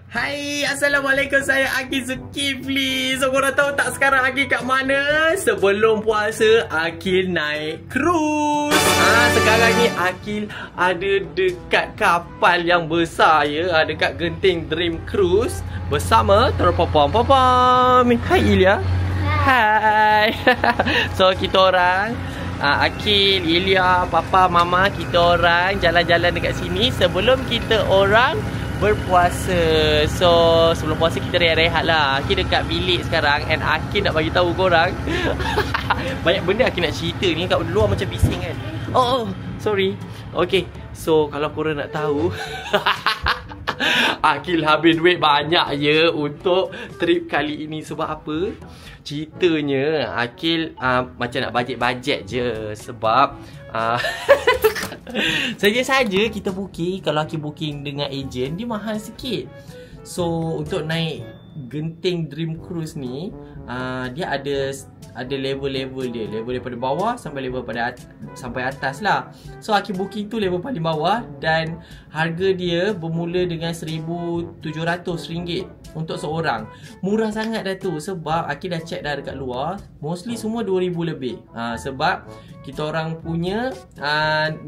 Hai, Assalamualaikum, saya Akil Zulkifli. So, korang tahu tak sekarang Akil kat mana? Sebelum puasa, Akil naik cruise. Sekarang ni Akil ada dekat kapal yang besar ya, dekat Genting Dream Cruise bersama Terpopom-popom. Hai Ilya. Hai. So, kita orang Akil, Ilya, Papa, Mama, kita orang jalan-jalan dekat sini sebelum kita orang berpuasa. So, sebelum puasa kita rehat-rehat lah. Akil dekat bilik sekarang and Akil nak bagi tahu korang banyak benda Akil nak cerita ni. Kat luar macam bising kan. Oh, sorry. Okay, so kalau korang nak tahu Akil habis duit banyak je untuk trip kali ini. Sebab apa? Ceritanya Akil macam nak bajet-bajet je. Sebab saja-saja kita booking. Kalau Akil booking dengan ejen, dia mahal sikit. So untuk naik Genting Dream Cruise ni dia ada level-level dia. Level daripada bawah sampai level sampai atas lah. So Akil booking tu level paling bawah dan harga dia bermula dengan RM1,700 untuk seorang. Murah sangat dah tu. Sebab Akil dah check dah dekat luar, mostly semua RM2,000 lebih. Sebab kita orang punya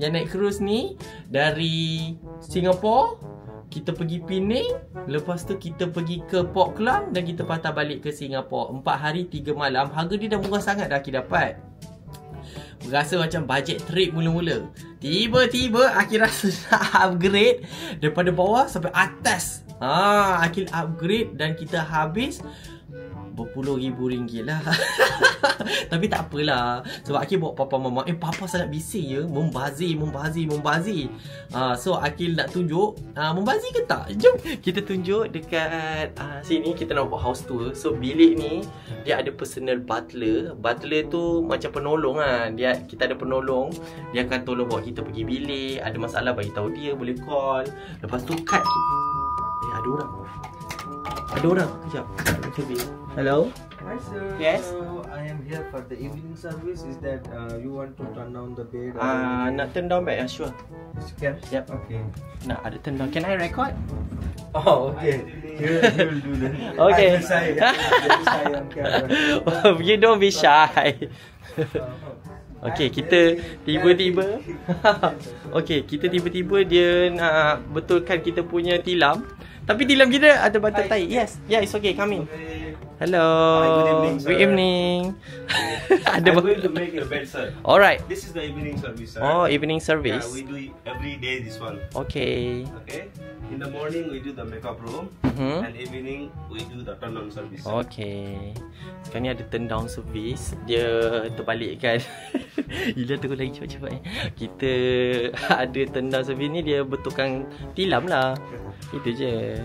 yang naik cruise ni dari Singapore, kita pergi Penang, lepas tu kita pergi ke Port Klang dan kita patah balik ke Singapore. 4 hari 3 malam. Harga dia dah murah sangat dah Akil dapat. Berasa macam budget trip mula-mula. Tiba-tiba Akil rasa nak upgrade daripada bawah sampai atas. Akil upgrade dan kita habis RM10,000 lah. Tapi tak apalah. Sebab Akil bawa papa mama. Papa sangat bising ya. Membazir. So Akil nak tunjuk membazir ke tak? Jom kita tunjuk dekat sini. Kita nak buat house tour. So bilik ni dia ada personal butler. Butler tu macam penolong lah. Kita ada penolong. Dia akan tolong bawa kita pergi bilik. Ada masalah bagi tahu dia, boleh call. Lepas tu cut. Ada orang. Kejap. Hello. Hi sir. Yes. So I am here for the evening service. Is that you want to turn down the bed? Nak turn down bed? Sure. Yes. Yep. Okay. Nak ada turn down. Can I record? Oh, okay. He will do that. Okay. I'm shy on camera. You don't be shy. Okay, kita tiba-tiba okay, kita tiba-tiba dia nak betulkan kita punya tilam. Tapi tilam kita ada batal tai. Yes. Yeah, it's okay. Come in. Hello. Hi, good evening, sir. Good evening. I'm going to make your bed, sir. Alright. This is the evening service, sir. Oh, evening service. Yeah, we do it every day this one. Okay. Okay. In the morning we do the makeup room, and evening we do the turn down service. Okay. Sekarang ni ada turn down service. Dia terbalikkan. Ila tunggu lagi cepat-cepat. Kita ada turn down service ni, dia betulkan tilam lah. Itu je.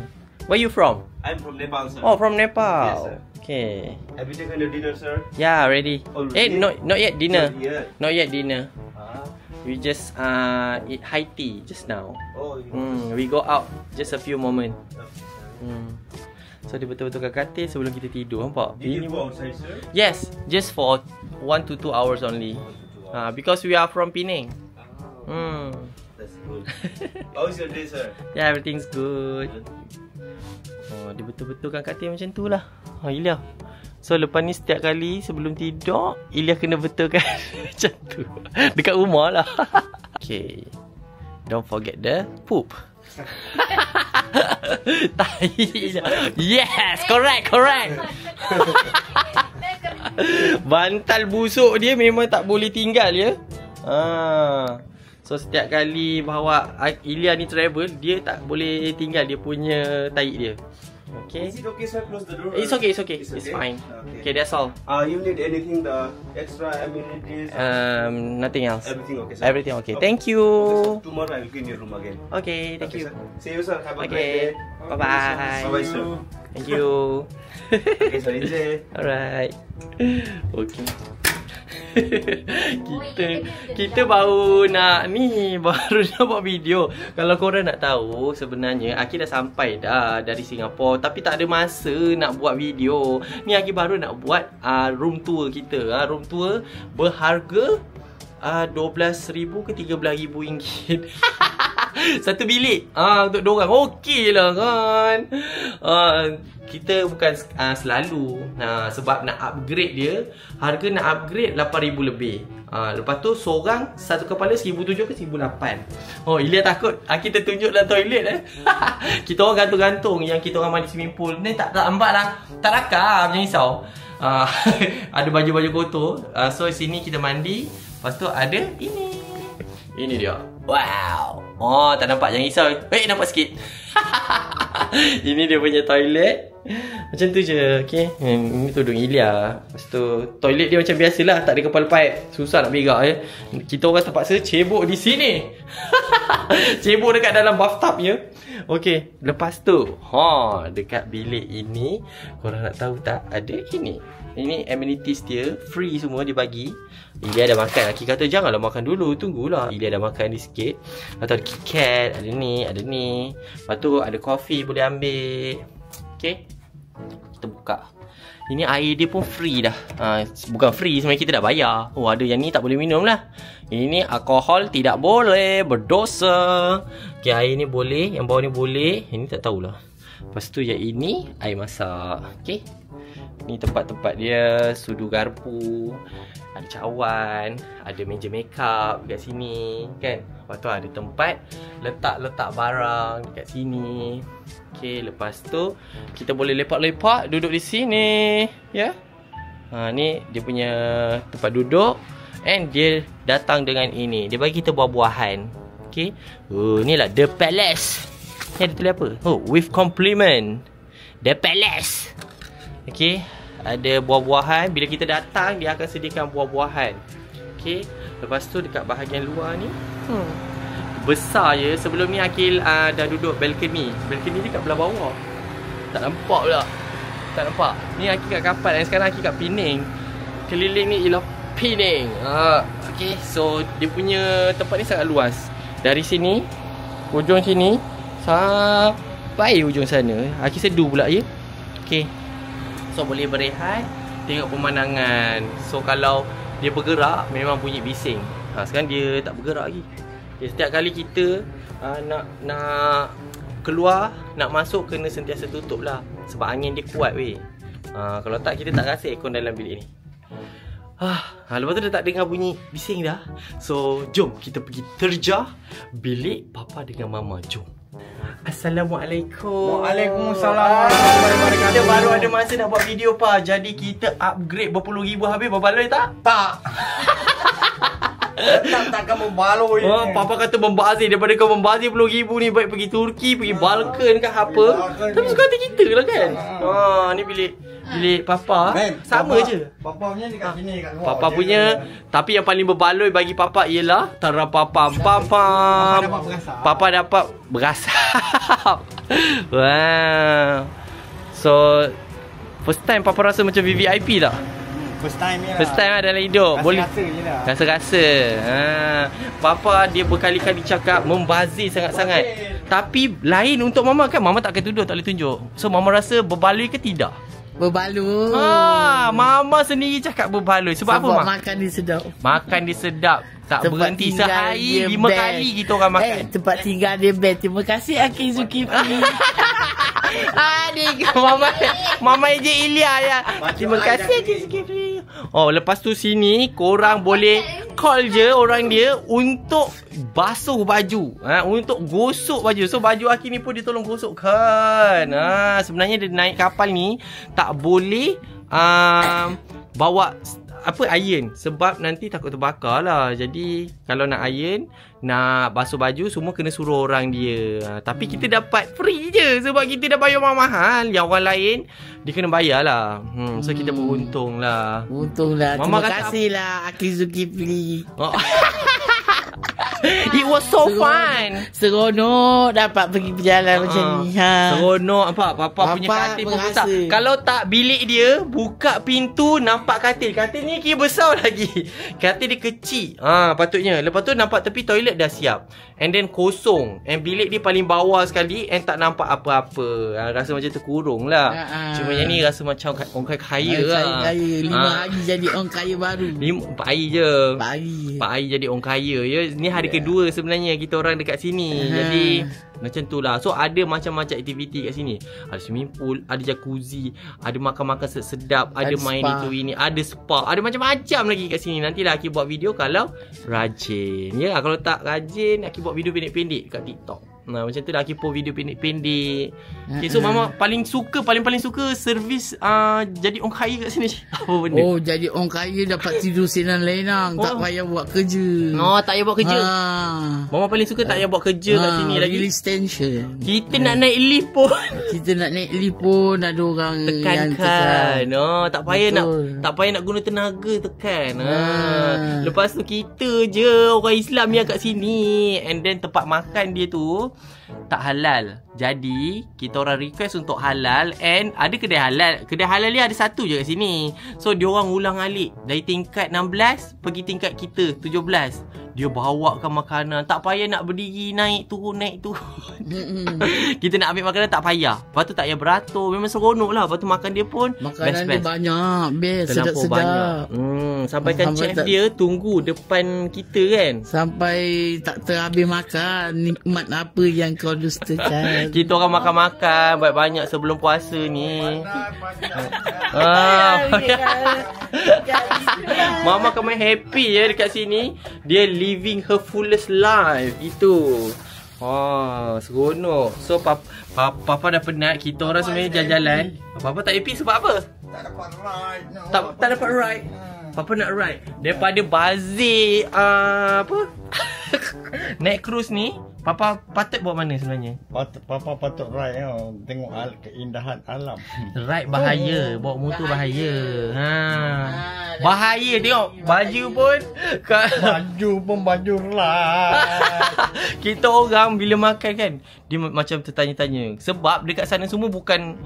Where you from? I'm from Nepal, sir. Oh, from Nepal. Yes, sir. Okay. Have you taken your dinner, sir? Yeah, ready. Already? Not yet dinner. Not yet. Not yet dinner. We just eat high tea just now. Oh, We go out just a few moment. So dia betul-betul kat katil sebelum kita tidur. Nampak? Did you go outside, sir? Yes, just for 1 to 2 hours only. Because we are from Penang. That's good. How is your day, sir? Yeah, everything's good. Dia betul-betulkan katil macam tu lah. Ilya. So lepas ni setiap kali sebelum tidur, Ilya kena betulkan macam tu. Dekat rumah lah. Okay. Don't forget the poop. Tai. Yes, correct. Bantal busuk dia memang tak boleh tinggal ya. So setiap kali bawa Ilya ni travel, dia tak boleh tinggal dia punya tahi dia. Okay. Is it okay, sir? Close the door. It's okay. It's fine. Okay, that's all. You need anything, the extra amenities? Nothing else. Everything okay, sir? Everything okay. Thank you. Okay, sir. Tomorrow I will clean your room again. Okay, thank you. Sir. See you, sir. Have a great Okay, day. bye-bye. Bye-bye, sir. Thank you. Okay, sir. Enjoy. Alright. Okay. kita baru nak buat video. Kalau korang nak tahu, sebenarnya Akil dah sampai dah dari Singapura, tapi tak ada masa nak buat video. Ni Akil baru nak buat room tour kita. Room tour berharga 12,000 ke 13,000 ringgit. Satu bilik untuk diorang. Okey lah kan. Kita bukan selalu sebab nak upgrade dia. Harga nak upgrade 8,000 lebih. Lepas tu seorang satu kepala 1,700 ke 1,800. Oh, Ilya takut kita tunjuk dalam toilet Kita orang gantung-gantung yang kita orang mandi swimming pool. Ni tak ambat lah. Tak rakam, jangan risau. Ada baju-baju kotor. So sini kita mandi. Lepas tu ada ini. Ini dia. Wow. Oh, tak nampak, jangan risau. Nampak sikit. Ini dia punya toilet. Macam tu je. Okay. Ini tudung Ilya. Lepas tu toilet dia macam biasalah, tak ada kepala paip. Susah nak berak Kita orang terpaksa cebok di sini. Cebok dekat dalam bathtub je. Okay. Lepas tu dekat bilik ini, korang nak tahu tak, ada ini. Ini amenities dia, free semua dia bagi. Ilya dah makan. Aki kata janganlah makan dulu, tunggulah. Ilya dah makan ni sikit. Lepas tu ada KitKat, ada ni. Lepas tu ada coffee boleh ambil. Okay. Kita buka. Ini air dia pun free dah. Bukan free, sebenarnya kita dah bayar. Oh, ada yang ni tak boleh minum lah. Ini alkohol tidak boleh, berdosa. Okay, air ni boleh, yang bawah ni boleh. Ini tak tahulah. Lepas tu yang ini air masak. Okay. Ni tempat-tempat dia, sudu garpu, ada cawan, ada meja makeup dekat sini kan. Lepas tu ada tempat letak barang dekat sini. Okay, lepas tu kita boleh lepak-lepak duduk di sini, ya. Ni dia punya tempat duduk. And dia datang dengan ini. Dia bagi kita buah-buahan. Okay. Ni lah The Palace. Ni ada tulis apa? With compliment The Palace. Okay. Ada buah-buahan. Bila kita datang, dia akan sediakan buah-buahan. Okay. Lepas tu dekat bahagian luar ni besar je. Sebelum ni Akil dah duduk balcony. Balcony ni kat belah bawah. Tak nampak pula. Tak nampak. Ni Akil kat kapal. Dan sekarang Akil kat Pening. Keliling ni ialah Pening. Okay. So dia punya tempat ni sangat luas. Dari sini, ujung sini sampai ujung sana. Akil sedu pula ya. Okay. So boleh berehat, tengok pemandangan. So kalau dia bergerak, memang bunyi bising. Sekarang dia tak bergerak lagi. Okay, setiap kali kita nak keluar, nak masuk, kena sentiasa tutup lah. Sebab angin dia kuat weh. Kalau tak, kita tak rasa aircon dalam bilik ni. Lepas tu dah tak dengar bunyi bising dah. So jom kita pergi terjah bilik Papa dengan Mama. Jom. Assalamualaikum. Waalaikumsalam. Kita baru ada masa nak buat video Pa. Jadi kita upgrade berpuluh ribu. Habis berbaloi tak? Tak. Takkan membaloi. Papa kata membazir. Daripada kau membazir 10,000 ni, baik pergi Turki, pergi Balkan ke apa. Tapi suka hati kita lah kan. Ni bilik Papa. Sama je. Papa punya dekat sini, kat luar. Papa punya. Tapi yang paling berbaloi bagi Papa ialah Tarapapam. Papa dapat berasap. Wow. So first time Papa rasa macam VVIP tak? First time lah. First time lah dalam hidup. Boleh rasa je lah. Rasa-rasa. Papa dia berkali-kali cakap membazir sangat-sangat. Tapi lain untuk Mama kan. Mama tak akan tuduh, tak boleh tunjuk. So Mama rasa berbaloi ke tidak? Berbaloi. Mama sendiri cakap berbaloi. Sebab apa Mak? Makan dia sedap. Makan dia sedap. Tak Tempat berhenti sehari 5 kali kita orang makan. Tempat tinggal dia best. Terima kasih Akil Zulkifli. Adik Mama je Ilya ya. Terima kasih Akil Zulkifli. Lepas tu sini korang boleh call je orang dia untuk basuh baju, untuk gosok baju. So baju Akil ni pun dia tolong gosokkan. Sebenarnya dia naik kapal ni tak boleh bawa iron. Sebab nanti takut terbakar lah. Jadi kalau nak iron, nak basuh baju, semua kena suruh orang dia. Tapi kita dapat free je. Sebab kita dah bayar mahal. Yang orang lain dia kena bayar lah. So kita beruntung lah. Untung lah. Terima kasih lah Akil Zulkifli. It was so fun. Seronok dapat pergi berjalan macam ni. Seronok. Papa punya katil pun besar. Kalau tak bilik dia, buka pintu nampak katil. Katil ni kira besar lagi. Katil dia kecil. Patutnya. Lepas tu nampak tepi toilet dah siap. And then kosong. And bilik dia paling bawah sekali. And tak nampak apa-apa. Rasa macam terkurung lah. Cuma yang ni rasa macam orang kaya lah. 5 hari jadi orang kaya baru. 4 hari je. 4 hari jadi orang kaya ya. Ni hari kedua sebenarnya kita orang dekat sini. Jadi macam tu lah. So ada macam-macam aktiviti kat sini. Ada swimming pool, ada jacuzzi, ada makan-makan sedap, ada main itu ini, ada spa, ada macam-macam lagi kat sini. Nantilah Aki buat video kalau rajin. Ya, kalau tak rajin Aki buat video pendek-pendek kat TikTok. Nah, macam tu lah Aki post video pendek-pendek. Okay, so Mama paling suka servis jadi orang kaya kat sini. Apa benda? Oh, jadi orang kaya dapat tidur siang lenang, tak payah buat kerja. Oh, tak payah buat kerja. Mama paling suka tak payah buat kerja kat sini lagi. Release tension. Kita nak naik lift pun. Kita nak naik lift pun ada orang yang tekan. Oh, tak payah nak guna tenaga tekan. Lepas tu kita je orang Islam yang kat sini. And then tempat makan dia tu tak halal. Jadi kita orang request untuk halal. And ada kedai halal. Kedai halal dia ada satu je kat sini. So dia orang ulang alik dari tingkat 16 pergi tingkat kita 17. Dia bawakan makanan. Tak payah nak berdiri naik turun. Kita nak ambil makanan tak payah. Lepas tu tak payah beratur. Memang seronok lah. Lepas tu makan dia pun makanan dia banyak. Best, sedap-sedap. Sampaikan chef dia tunggu depan kita kan. Sampai tak terhabis makan. Nikmat apa yang kau dustakan. Kita orang makan-makan banyak-banyak sebelum puasa ni. Mama kami happy ya dekat sini. Dia living her fullest life. Itu. Seronok. So Papa dah penat. Kita orang sebenarnya jalan-jalan. Papa tak happy sebab apa? Tak dapat ride. Tak dapat ride. Papa nak ride. Daripada bazir naik cruise ni, Papa patut buat mana sebenarnya? Papa patut ride tengok keindahan alam. Ride bahaya, bawa motor bahaya. Bahaya tengok baju pun baju ride. Kita orang bila makan kan, dia macam tertanya-tanya. Sebab dekat sana semua bukan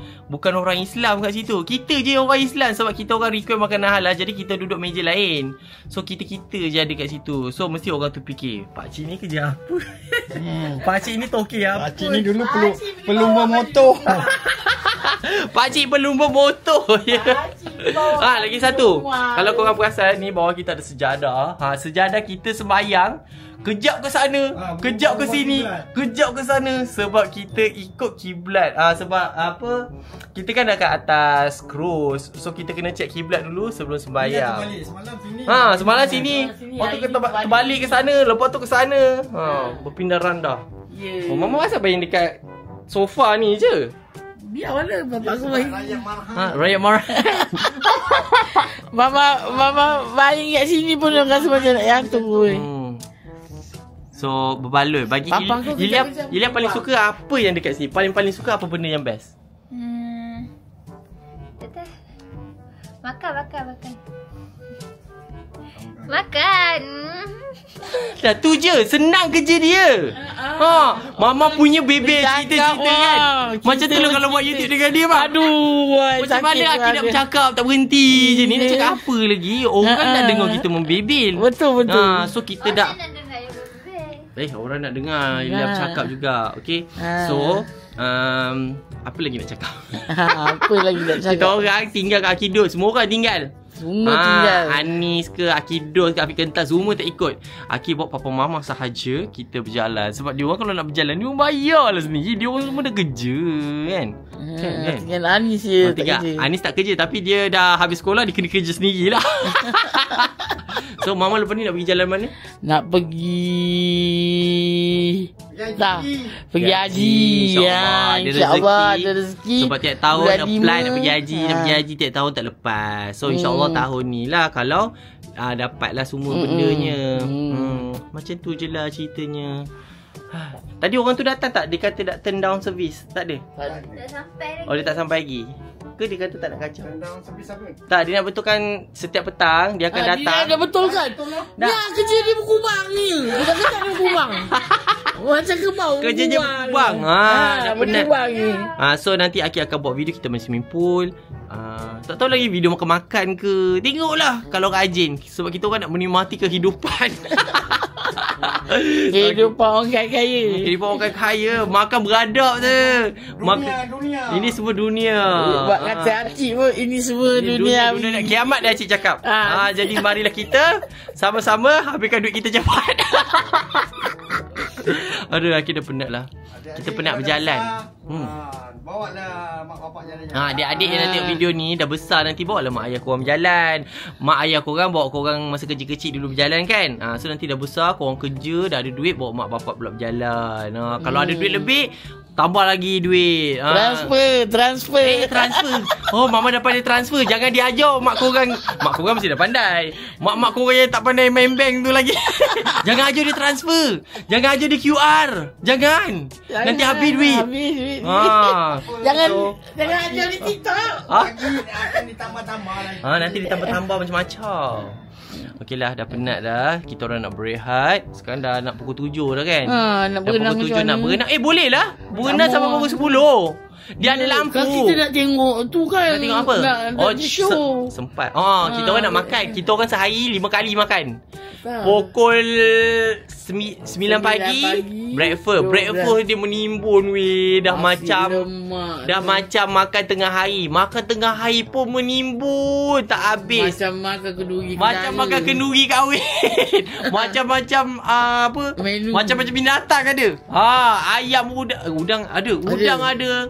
orang Islam kat situ. Kita je orang Islam sebab kita orang request makanan halal. Jadi kita duduk meja lain. So kita je ada kat situ. So mesti orang tu fikir, pakcik ni kerja apa? Pakcik ni toki apa? Pakcik ni dulu pelumba motor. Pakcik pelumba motor. Lagi satu. Kalau korang perasan ni bawah kita ada sejadah. Sejadah kita sembahyang. Kejap ke sana, kejap ke sini, kejap ke sana. Sebab kita ikut kiblat. Sebab apa? Kita kan dekat atas cruise. So kita kena check kiblat dulu sebelum sembahyang. Semalam sini. Lepas tu kita terbalik ke sana. Lepas tu ke sana. Berpindah randah. Mama asal bayang dekat sofa ni je. Biar mana bapak aku main. Raya marah. Mama main kat sini pun orang rasa macam nak jatuh pun. So berbaloi. Bagi Ilham paling suka apa yang dekat sini? Paling suka apa benda yang best? Makan. Dah tu je. Senang kerja dia. Mama punya bebel cerita-cerita kan. Macam tu lah kalau buat YouTube dengan dia. Aduh, macam mana Aki nak bercakap tak berhenti je ni. Nak cakap apa lagi? Orang nak dengar kita membebel. Betul. So kita dah orang nak dengar Ilham cakap juga. Okay. So apa lagi nak cakap? Apa lagi nak cakap? Kita orang tinggal kat Akidul. Semua orang tinggal. Semua tinggal. Anis ke Akidul ke Afiq Kental semua tak ikut. Aki bawa papa mama sahaja kita berjalan. Sebab dia orang kalau nak berjalan dia orang bayar lah sendiri. Dia orang semua dah kerja kan. Tinggal Anis je tak kerja. Anis tak kerja tapi dia dah habis sekolah dia kena kerja sendiri lah. So mama lepas ni nak pergi jalan mana? Nak pergi pergi haji. InsyaAllah ada rezeki. Sebab tiap tahun apply nak pergi haji. Nak pergi haji tiap tahun tak lepas. So insyaAllah tahun ni lah kalau dapatlah semua bendanya. Macam tu je lah ceritanya. Tadi orang tu datang tak? Dia kata nak turn down service. Tak ada? Tak sampai lagi. Oh dia tak sampai lagi? Ke dia kata tak nak kacau? Turn down service apa? Tak, dia nak betulkan setiap petang. Dia akan datang. Dia dah betulkan. Dia kerja dia berkubang ni. Bukan kata dia berkubang. Macam kebau. Kerja je berkubang. Dah penat. Ni. So nanti Aki akan buat video kita main swimming pool. Tak tahu lagi video makan-makan ke. Tengoklah kalau rajin. Sebab kita orang nak menikmati kehidupan. Kehidupan orang kaya. Kehidupan orang kaya. Makan beradab je. Dunia. Ini semua dunia. Buat kata Acik pun, ini semua dunia. Dunia kiamat dah Acik cakap. Jadi marilah kita sama-sama habiskan duit kita cepat. Aduh, Akid dah penat lah. Kita penat berjalan. Bawa lah mak bapak jalan. Adik-adik yang nak tengok video ni dah besar, nanti bawa lah mak ayah korang berjalan. Mak ayah korang bawa korang masa kecil-kecil dulu berjalan kan. So nanti dah besar, korang kerja, dah ada duit, bawa mak bapak pula berjalan. Kalau ada duit lebih, tambah lagi duit. Transfer. Oh, mama dah pandai transfer. Jangan diajar mak korang. Mak korang mesti dah pandai. Mak korang yang tak pandai main bank tu lagi. Jangan ajar dia transfer. Jangan ajar dia QR. Jangan. Nanti habis duit. Jangan ajar di TikTok. Akan ditambah-tambah lagi. Nanti ditambah-tambah macam-macam. Okeylah, dah penat dah. Kita orang nak berehat. Sekarang dah nak pukul 7 dah kan. Nak dah berenang pukul 7 macam nak mana? berenang. Boleh lah. Berenang sampai pukul 10. Dia ada lampu. Kan kita nak tengok tu kan. Nak tengok apa? Nak show. Sempat. Kita orang nak makan. Kita orang sehari 5 kali makan. Tak. Pukul 9 pagi breakfast. Breakfast dia menimbun weh. Dah macam makan tengah hari. Makan tengah hari pun menimbun tak habis. Macam makan kenduri. Macam makan kenduri kahwin. Macam-macam apa? Menu. Macam-macam binatang ada. Ayam udang ada. Udang ada.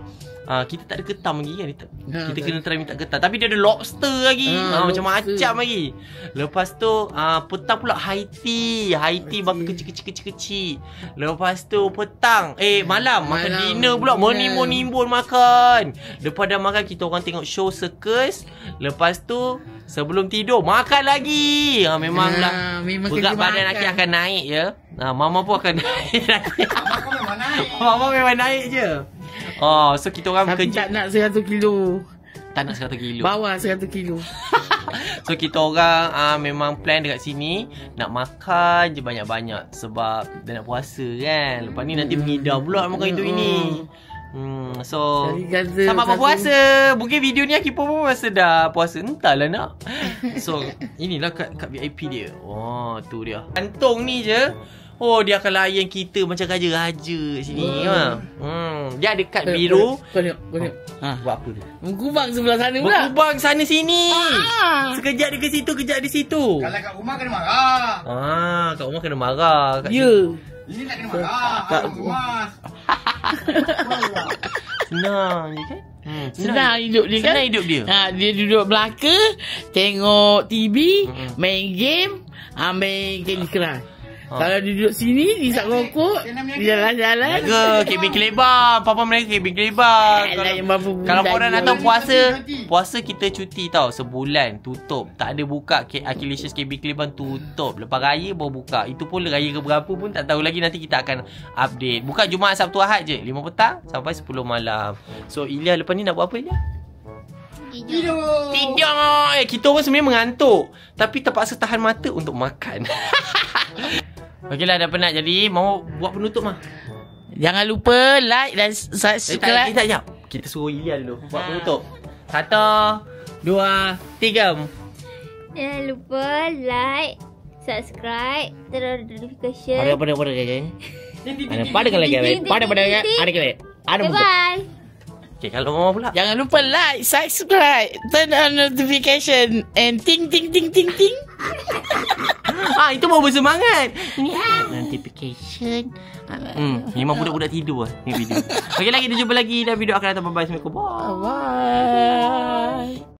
Kita tak ada ketam lagi kan. Kita kena try minta ketam. Tapi dia ada lobster lagi. Macam-macam lagi. Lepas tu petang pula high tea. High tea makan kecil-kecil. Lepas tu petang malam makan dinner pula. Menimbun makan. Lepas dah makan kita orang tengok show circus. Lepas tu sebelum tidur makan lagi. Memanglah berat badan Akid akan naik ya. Mama pun akan naik. Mama memang naik je. So kita orang tapi kerja. tak nak 100 kilo. Tak nak 100 kilo. Bawah 100 kilo. So kita orang memang plan dekat sini nak makan je banyak-banyak sebab dah nak puasa kan. Lepas ni nanti mengidam pula makan itu ini. So sama apa puasa. Mungkin video ni Akid pun masa dah puasa. Entahlah nak. So inilah kad VIP dia. Tu dia. Kantung ni je. Dia akan layan kita macam raja-raja sini. Dia ada kad biru. Kau tengok. Buat apa dia? Mengkubang sebelah sana pula. Berkubang sana sini. Sekejap dia ke situ, kejap di situ. Kalau kat rumah kena marah. Kat rumah kena marah. Ini tak kena marah. Kat rumah. Senang je kan? Senang hidup dia kan? Senang hidup dia. Dia duduk belaka, tengok TV, main game, main Candy Crush. Kalau dia duduk sini, dia isap rokok, dia jalan-jalan. Jaga kebing kelebar. Papa mereka kebing kelebar. Kalau korang nak tahu puasa kita cuti tau. Sebulan tutup. Tak ada buka Akilicious kebing kelebar, tutup. Lepas raya baru buka. Itu pun raya ke berapa pun tak tahu lagi. Nanti kita akan update. Buka Jumaat Sabtu Ahad je, 5 petang sampai 10 malam. So Ilya lepas ni nak buat apa Ilya? Tidur. Kita orang sebenarnya mengantuk, tapi terpaksa tahan mata untuk makan. Okeylah, dah penat jadi. Mau buat penutup mah? Jangan lupa like dan subscribe. Sekejap. Kita suruh Ilya dulu buat penutup. 1, 2, 3. Jangan lupa like, subscribe, terus notification. Pada guys. Pada lagi. Bye. Okay, kalau Mama pula. Jangan lupa like, subscribe, turn on notification and ting. Itu baru bersemangat. Ini notification. Memang budak-budak tidur lah ni video. Okey, kita jumpa lagi dalam video akan datang. Bye-bye. Assalamualaikum. Bye.